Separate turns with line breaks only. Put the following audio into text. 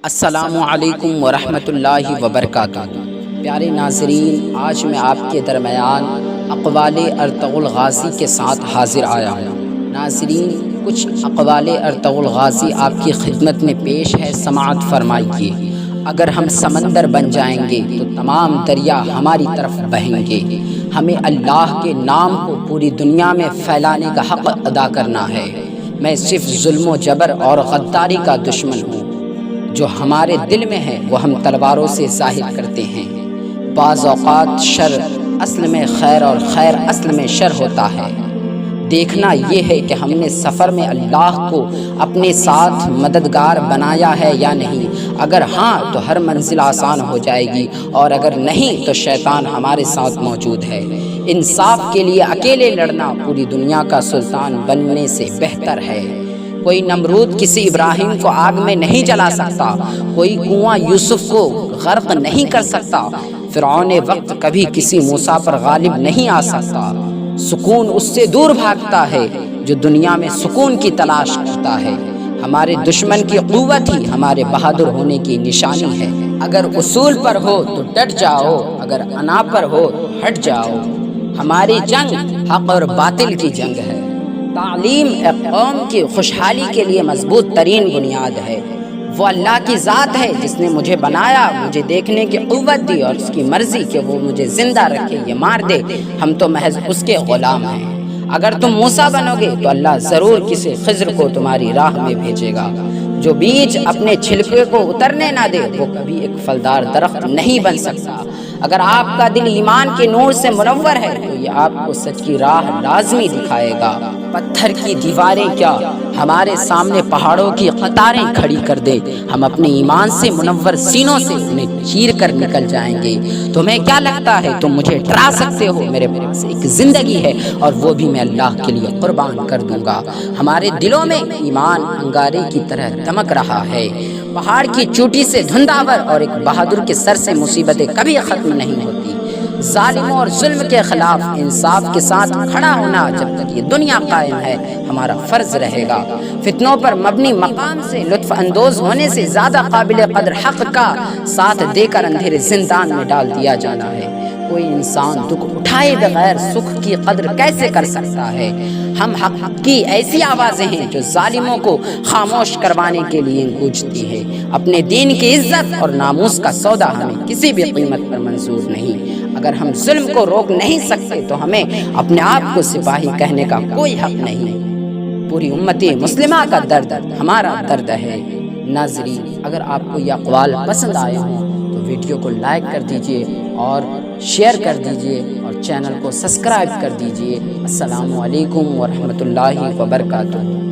السلام علیکم ورحمۃ اللہ وبرکاتہ۔ پیارے ناظرین، آج میں آپ کے درمیان اقوال ارطغرل غازی کے ساتھ حاضر آیا ہوں۔ ناظرین، کچھ اقوال ارطغرل غازی آپ کی خدمت میں پیش ہے، سماعت فرمائیے۔ اگر ہم سمندر بن جائیں گے تو تمام دریا ہماری طرف بہیں گے۔ ہمیں اللہ کے نام کو پوری دنیا میں پھیلانے کا حق ادا کرنا ہے۔ میں صرف ظلم و جبر اور غداری کا دشمن ہوں۔ جو ہمارے دل میں ہے وہ ہم تلواروں سے ظاہر کرتے ہیں۔ بعض اوقات شر اصل میں خیر اور خیر اصل میں شر ہوتا ہے۔ دیکھنا یہ ہے کہ ہم نے سفر میں اللہ کو اپنے ساتھ مددگار بنایا ہے یا نہیں۔ اگر ہاں تو ہر منزل آسان ہو جائے گی، اور اگر نہیں تو شیطان ہمارے ساتھ موجود ہے۔ انصاف کے لیے اکیلے لڑنا پوری دنیا کا سلطان بننے سے بہتر ہے۔ کوئی نمرود کسی ابراہیم کو آگ میں نہیں جلا سکتا، کوئی کنواں یوسف کو غرق نہیں کر سکتا، فرعون وقت کبھی کسی موسیٰ پر غالب نہیں آ سکتا۔ سکون اس سے دور بھاگتا ہے جو دنیا میں سکون کی تلاش کرتا ہے۔ ہمارے دشمن کی قوت ہی ہمارے بہادر ہونے کی نشانی ہے۔ اگر اصول پر ہو تو ڈٹ جاؤ، اگر انا پر ہو تو ہٹ جاؤ۔ ہماری جنگ حق اور باطل کی جنگ ہے۔ تعلیم ایک قوم کی خوشحالی کے لیے مضبوط ترین بنیاد ہے۔ وہ اللہ کی ذات ہے جس نے مجھے بنایا، مجھے دیکھنے کی قوت دی، اور اس کی مرضی کہ وہ مجھے زندہ رکھے یا مار دے، ہم تو محض اس کے غلام ہیں۔ اگر تم موسیٰ بنو گے تو اللہ ضرور کسی خضر کو تمہاری راہ میں بھیجے گا۔ جو بیج اپنے چھلکے کو اترنے نہ دے وہ کبھی ایک پھلدار درخت نہیں بن سکتا۔ اگر آپ کا دل ایمان کے نور سے منور ہے تو یہ آپ کو سچ کی راہ لازمی دکھائے گا۔ پتھر کی دیواریں کیا ہمارے سامنے پہاڑوں کی قطاریں کھڑی کر دے، ہم اپنے ایمان سے منور سینوں سے انہیں چیر کر نکل جائیں گے۔ تمہیں کیا لگتا ہے تم مجھے ڈرا سکتے ہو؟ میرے پاس ایک زندگی ہے اور وہ بھی میں اللہ کے لیے قربان کر دوں گا۔ ہمارے دلوں میں ایمان انگارے کی طرح دمک رہا ہے۔ پہاڑ کی چوٹی سے دھنداور اور ایک بہادر کے سر سے مصیبتیں کبھی ختم نہیں ہوتی۔ ظالموں اور ظلم کے خلاف انصاف کے ساتھ کھڑا ہونا جب تک یہ دنیا قائم ہے ہمارا فرض رہے گا۔ فتنوں پر مبنی مقام سے لطف اندوز ہونے سے زیادہ قابل قدر حق کا ساتھ دے کر اندھیرے زندان میں ڈال دیا جانا ہے۔ کوئی انسان دکھ اٹھائے بغیر سکھ کی قدر کیسے کر سکتا ہے؟ ہم حق کی ایسی آوازیں ہیں جو ظالموں کو خاموش کروانے کے لیے گونجتی ہے۔ اپنے دین کی عزت اور ناموس کا سودا ہمیں کسی بھی قیمت پر منظور نہیں۔ اگر ہم ظلم کو روک نہیں سکتے تو ہمیں اپنے آپ کو سپاہی کہنے کا کوئی حق نہیں۔ پوری امت مسلمہ کا درد ہمارا درد ہے۔ ناظرین، اگر آپ کو یہ اقوال پسند آئے ہوں تو ویڈیو کو لائک کر دیجئے اور شیئر کر دیجئے اور چینل کو سبسکرائب کر دیجئے۔ السلام علیکم ورحمۃ اللہ وبرکاتہ۔